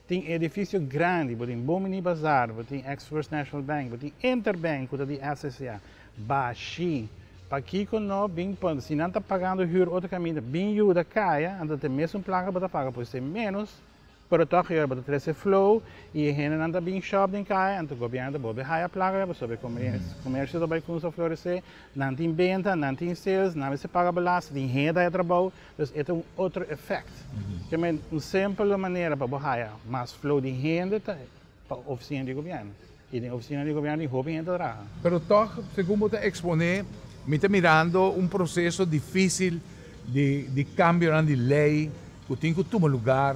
Tem edifício grande, tem Bomini Bazar, tem Ex-First National Bank, tem Interbank, que é de SSA. Baixinho. Para que não bem pode, se não está pagando o outro caminho, bem ajuda Caia, então tem mesmo placa para pagar por ser menos, para tocar o para ter flow, e a gente não está bem shop em Caia, então o governo vai higher placa, para saber comércio vai começar a florescer, não tem venda, não tem sales, não se paga balast, tem renda de trabalho, então é outro efeito. Que é uma simples maneira para higher mais flow de renda para a oficina de governo. E na oficina de governo, hobby entra. Pero toch, segundo te exponer, me está mirando um processo difícil de cambio de lei, que tem que tomar lugar,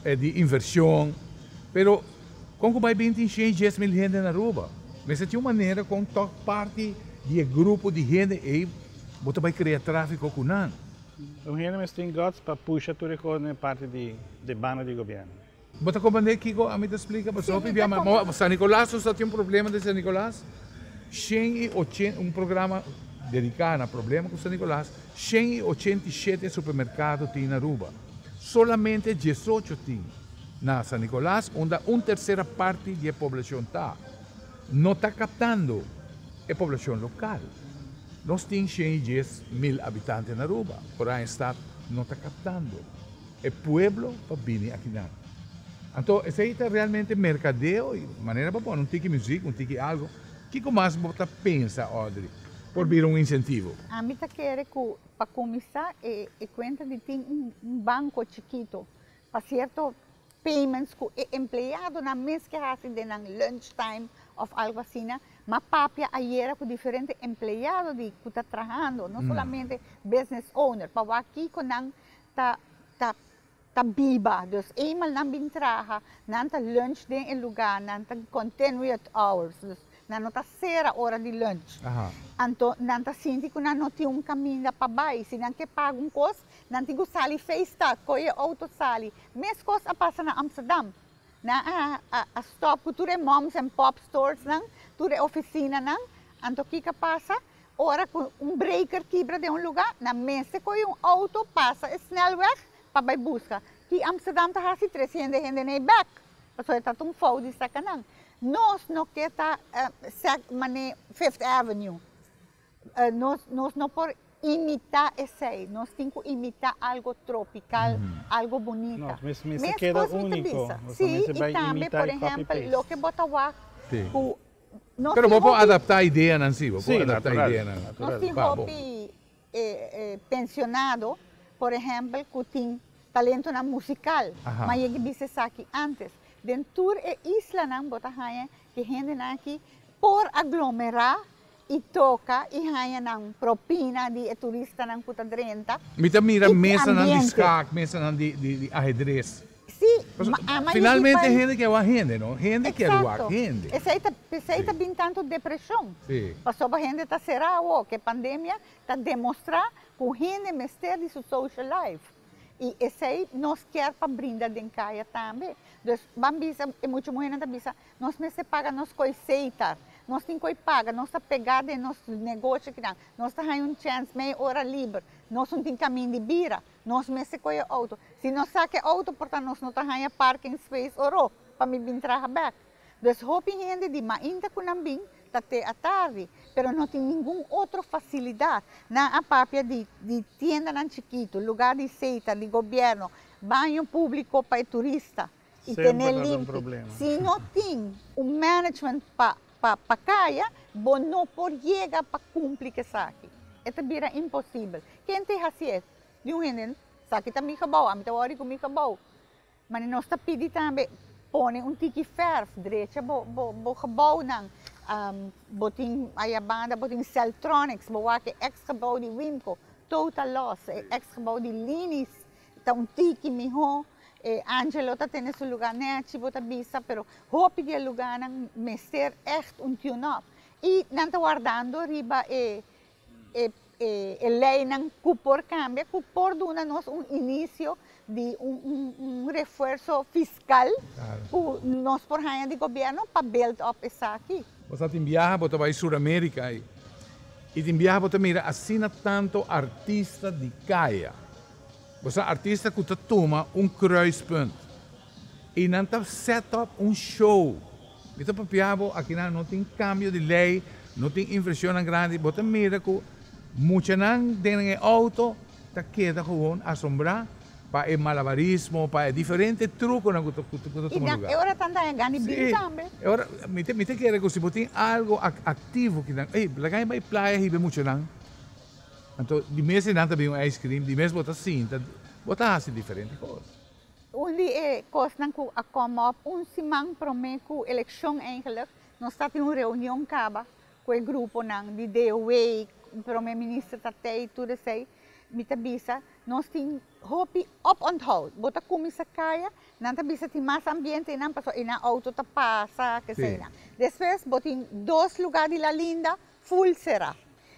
de inversão. Pero, como vai bem, tem 10 mil gente na rua. Mas é uma maneira com toch parte de grupo de gente e você vai criar tráfego com não. O gente tem gosto para puxar tudo na parte de banda de governo. Você compreende, Kiko? A mim te explica. San Nicolás, você tem problema de San Nicolás? 180, programa dedicado a problema com San Nicolás. 187 supermercados tem na Aruba. Solamente 18 tem na San Nicolás, onde uma terceira parte da população está. Não está captando a população local. Nós temos 110 mil habitantes na Aruba, por aí está, não está captando. É pueblo para vir aqui não. Então, esse aí está realmente mercadeo, e maneira para pôr um tique música, um tique algo. O que mais você pensa, Audrey, por vir um incentivo? A mim está querendo, para começar, é conta de ter um banco chiquito, para certo payments que o empregado na mês que faz de lunchtime ou algo assim, mas papia ayer com diferentes empregados que está trabalhando, não somente business owner, para aqui que não está viva, dus eenmaal na bintraha, nanta lunch din in lugar, nanta continuous hours, dus nanta sera hora de lunch. Anto nanta sinti ko nano ti caminho para baixo, se não que paga cost, nanti go sali festa, koye auto sali, mes cost a passa na Amsterdam. Na a stop ko ture moms and pop stores nang, ture oficina nang, anto kika passa, ora com breaker quebra de lugar, na mesa koye auto passa, snelweg, para buscar. Que Amsterdam está assim 300 gente nem back. Só está tão fogo de sacanagem. Nós não quer estar Fifth Avenue. Nós não por imitar esse aí. Nós temos que imitar algo tropical, algo bonito. Mas queda único. Sim, e também, por exemplo, o que Botawa. Pero vou adaptar a ideia, Nancy. Vou adaptar a ideia. Nós temos hobby pensionado, por exemplo, que tem talento na musical, mas eu disse aqui antes. Dentro da isla não Botahanha, que gente aqui por aglomerar e toca e ganha não propina de turista não puta 30. Mita mira mesa não de skak, mesa não de ajedrez. Sim, finalmente gente que é o gente, não? Gente que é o gente. Esse aí está bem tanto depressão. Passou a gente está será que a pandemia está demonstrar que o gente mistério de sua social life. E esse aí nós quer para brindar de caia também. Então, bambisa e muito mulher na bisa, nós me se paga nós coiseitar. Nós tem que pagar, nós tá pegada em nosso negócio que não. Nós tá um chance meia hora livre. Nós não tem caminho de bira. Nós me se coi auto. Se nós saque auto, portanto nós não tá parking space oro para me vir trabalhar. Então, hopi gente de mainda com nambing até a tarde, pero não tem nenhuma outra facilidade na papia de tienda na chiquito, lugar de seita, de governo, banho público para turista e ter limpo. Se não tem um management para caia, bom não pode chegar para cumprir que saque. Isso vira impossível. Quem tem assim? De um gente, saque também acabou, a mim tá hora comigo acabou. Mas nós está pedindo também, põe tiki verf, direito, bo gebouw nang. Boting Ayabanda, boting Celtronics, que ex-gebouw de Wimco, total loss, ex-gebouw de Linis, tá tiki miho, Angelo tá tendo seu lugar net, bota bisa, pero hope de lugar nang mester echt tune-up. E não tá guardando riba lei nang cupor cambia, cupor duna nos início de reforço fiscal, claro. Nós por raia de governo para build up essa aqui. Você tem viaja, você vai Sudamérica e tem viaja, você mira, assina tanto artista de caia. Você artista que toma kruispunt e não tá set up show. Então para viajar aqui não tem cambio de lei, não tem inversão grande, você mira que muita não tem auto, tá queda gewoon assombrar. Para malabarismo, para diferentes trucos na lugar. E agora também ganha bem também. Agora, me quer que se você tem algo ativo que não, lagay vai praia e muito não. Então, de mês não também um ice cream, de mês bota cinta, bota assim diferentes coisas. Onde coisa não a como semana prometo eleição eigenlijk, nós está tendo uma reunião caba com o grupo não de DOE, o primeiro-ministro tá aí tudo isso. Mita bisa, nós temos hopi up on hold. Bota kumisa kaya, nanta bisa tem mais ambiente não passou e na auto tá passa que sei não. Depois botem 2 lugares de la linda full será.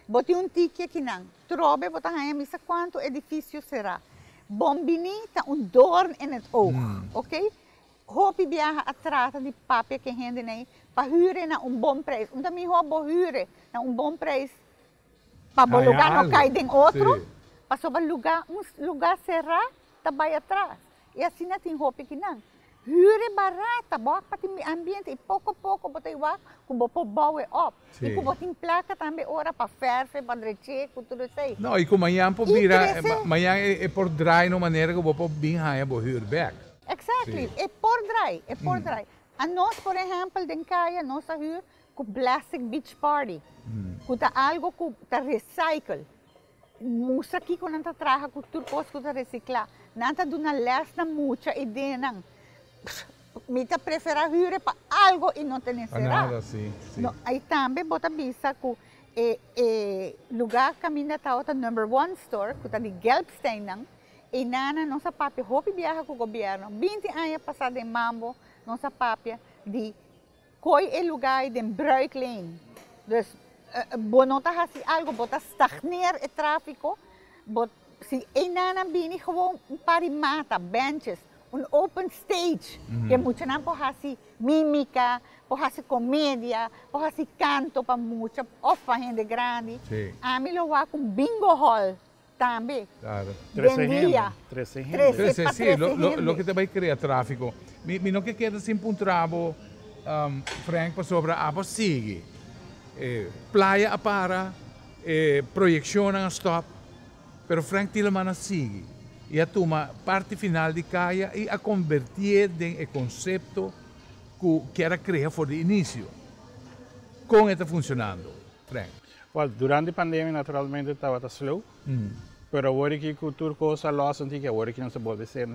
Botem ticket que não. Trobe bota aí misa quanto edifício será. Bombini tá dorn in het oog, ok? Hopi viaja atrás de papel que rende nem para huren na bom preço. Também hobo huren na bom preço. Para lugar não cai em outro. Sí. Passou para lugar cerrado, também atrás. E assim não tem roupa que não. Huur barata, bom para o ambiente. E pouco a pouco, botei o como para baue up. E como tem placa também, ora para ferve, para dreche, tudo isso aí. Não, e como amanhã por vira, amanhã é por dry no maneira que vou bem raia, vou huur back. Exactly, é por dry, A nós, por exemplo, em caia, nossa huur, com plastic beach party. Com algo que tá recycle. Musa aqui quando nanta traga cultura coisa reciclar, nanta duna lesta mucha ideia não. Mita prefere hyre para algo e não tem necessidade. Sim. Aí também bota bisa que lugar caminha tá outra number 1 store que tá de Gelbstein não. E nana nossa papia hopi viaja com o governo. 20 anos passado em Mambo nossa papia de coi e lugar de Bruiklane. Dus bonota hasi algo, bota stagneer het tráfico, se enana bini gewoon parimata, benches, open stage, que mucho não por hasi mímica, por hasi comédia, por hasi canto para mucha, ofa gente grande. A mim lo com bingo hall também. Claro. 13 gente. Sì, lo che te vai creare traffico. Mi non che chiede sempre un trabo, Frank, per sopra, a sighi. Playa para, projeção a stop, pero Frank Tillemana sigue. E a toma parte final de caia e a convertir em conceito que era criado por o início. Como está funcionando, Frank? Well, durante a pandemia, naturalmente, estava slow. Pero agora que a cultura coisa lossa, agora que não se pode ser,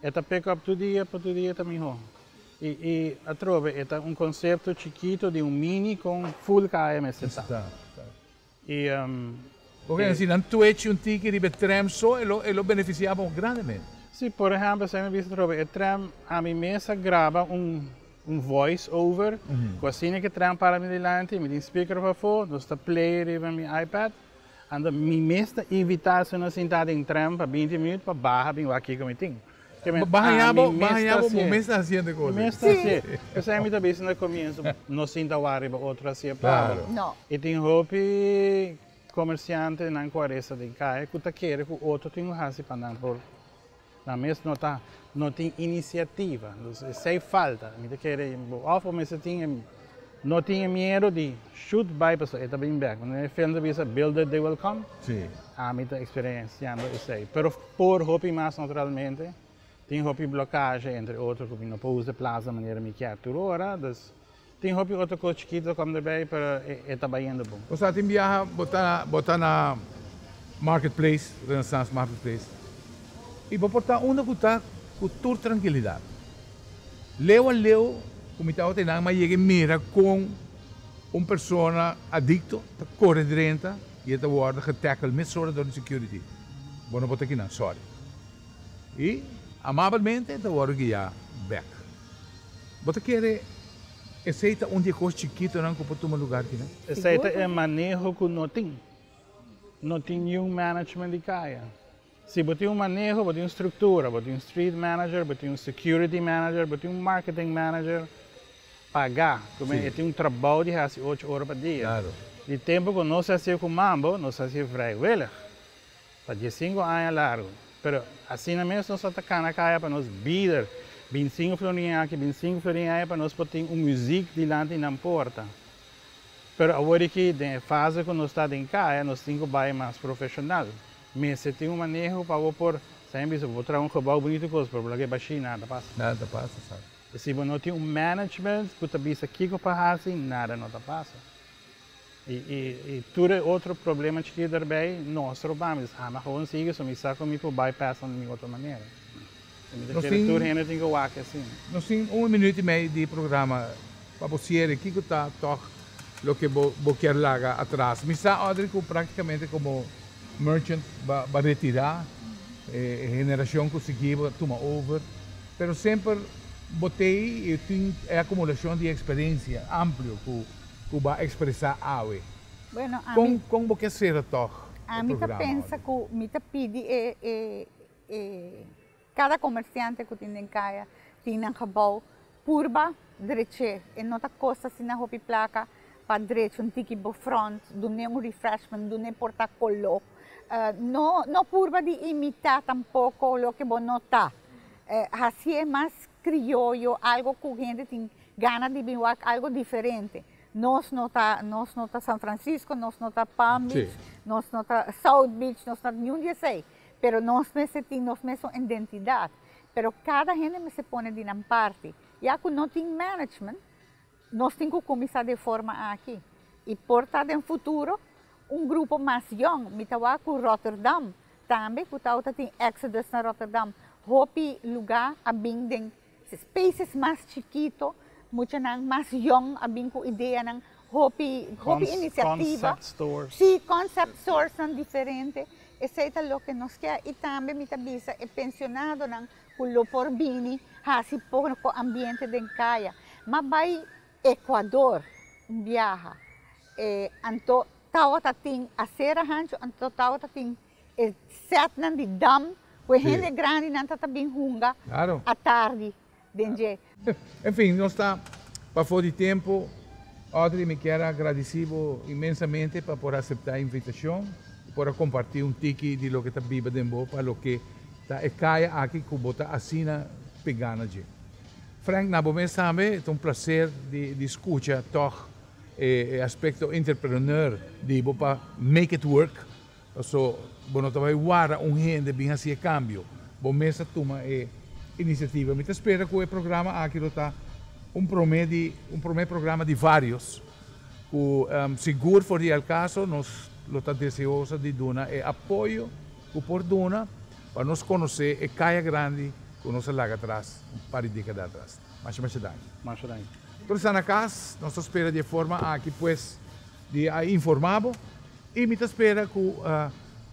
é pick up todo dia também. E a trove é conceito chiquito de mini com full KMS. E porque assim, não tuete ticket de tram só e lo beneficiava grandemente. Sim, por exemplo, se eu visto trove, o tram a minha mesa grava voice over, com assim que tram para mim delante, me tem speaker para fora, nós está player em meu iPad, Anda, me mesta evitar se não sentar em trem para 20 minutos para barra, bem aqui como tem. Barranhabo, momento está haciendo cosas. Me está assim. Eu sei muitas vezes no começo, não sinta o arriba, outro assim, Claro. Não. E tem roupa comerciante na quaresa de caia, que tá querendo que o outro tem um raci para andar por. Na mesma não tem iniciativa, sei falta. Me querer, mas não tinha medo de shoot by pessoa, é também bem. Quando é filme de builder they will come. Sim. A mim está experienciando isso aí. Pero por roupa mais naturalmente, tem roupa blocagem entre outros que não pode usar plaza de maneira que é tudo hora. Tem roupa outra coisa chiquita como também para é também indo bom. Você tem viaja botar na marketplace, Renaissance Marketplace. E vou botar uma que está com toda tranquilidade. Leu a leu, como estava tendo, mas chega mira com uma pessoa adicto, está correndo dentro e está guarda getackle met zorg door de security. Vou não botar aqui não, sorry. E amavelmente está guarda que já back. Você quer aceita onde é coisa chiquito não que pode tomar lugar aqui, né? Aceita é manejo que não tem. Não tem nenhum management de caia. Se você tem um manejo, você tem uma estrutura, você tem um street manager, você tem um security manager, você tem um marketing manager, pagar. Como tem um trabalho de 8 horas por dia. Claro. De tempo que não se fazia com mambo, não se fazia vrijwillig. Para 5 anos largo. Mas assim mesmo, nós estamos na caia para nós bieder. 25 florinhas aqui, 25 florinhas para nós ter uma música diante na porta. Mas agora que na fase que nós estamos em caia, nós temos que ir mais profissional. Mas se tem um manejo para pôr, sempre vou trazer um cabal bonito coisa, porque é baixinho, nada passa. Nada passa, sabe? Se você não tem um management, que você bisa aqui que passa, nada não passa. E tudo outro problema que também nós trabalhamos, mas não consigo, só me saco me por bypassar de outra maneira. Tudo ainda tem que ir assim. Nós temos 1 minuto e meio de programa para você aqui que está toch o que você quer largar atrás. Me está Audrey praticamente como merchant para retirar, geração conseguiu tomar over, mas sempre botei e tem acumulação de experiência ampla que vai expressar a ave. Bueno, como você ser toch? A mim pensa que me pede cada comerciante que tem em caia tem um cabal purba direito e não tá costa assim na roupa placa para direito um tiki bo front do nem refreshment do nem portacolo não purba de imitar tampouco o que você nota assim é mais criollo algo que a gente tem gana de ver algo diferente. Nós nota São Francisco, nós nota Palm Beach, nós nota South Beach, nós nota nenhum dia sei. Pero nós temos nossa identidade. Pero cada gente se põe de uma parte. Já que não tem management, nós temos que começar de forma aqui. E portar no futuro grupo mais young. Me estava com Rotterdam também, que estava tem Exodus na Rotterdam. Hopi lugar a bem de spaces mais chiquito, muito mais young a bem com ideia ng hopi iniciativa. Concept stores. Sim, concept stores são diferentes. Esse é o que nós queremos. E também me tabisa é pensionado ng kulo por bini, hasi po no ambiente de caia. Mas vai Equador, viaja. Anto tawa tating asera hancho, anto tawa tating set nan di dam, que gente grande nan tatabing hunga, claro. À tarde, denje. Enfim, nós está para fora de tempo. Audrey, me quero agradecer imensamente por aceitar a invitação. Para compartilhar tiki de lo que está viva dentro para lo que está caia aqui que bota assina pegando de. Frank, na bom sabe, é prazer de escutar toch aspecto entrepreneur de para make it work. So, bueno, vai guardar gente bem assim cambio. Bom mesa toma iniciativa. Me espera que o programa aqui está primeiro programa de vários. O seguro for el caso nós lo está deseosa de dar apoio por dona para nos conhecer e caia grande que nós lá atrás, um par de décadas atrás. Mais daí. Então, está na casa, nós espera de forma aqui, pues, de informado e me espera que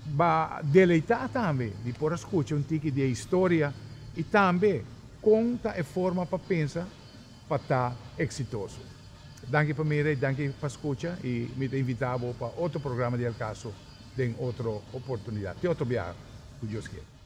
vai deleitar também, de por escutar tique de história e também conta e forma para pensar para estar exitoso. Danke para mim, danke para escutar e me invitava para outro programa de El Caso en otra oportunidad, de otro viaje, si Dios quiere.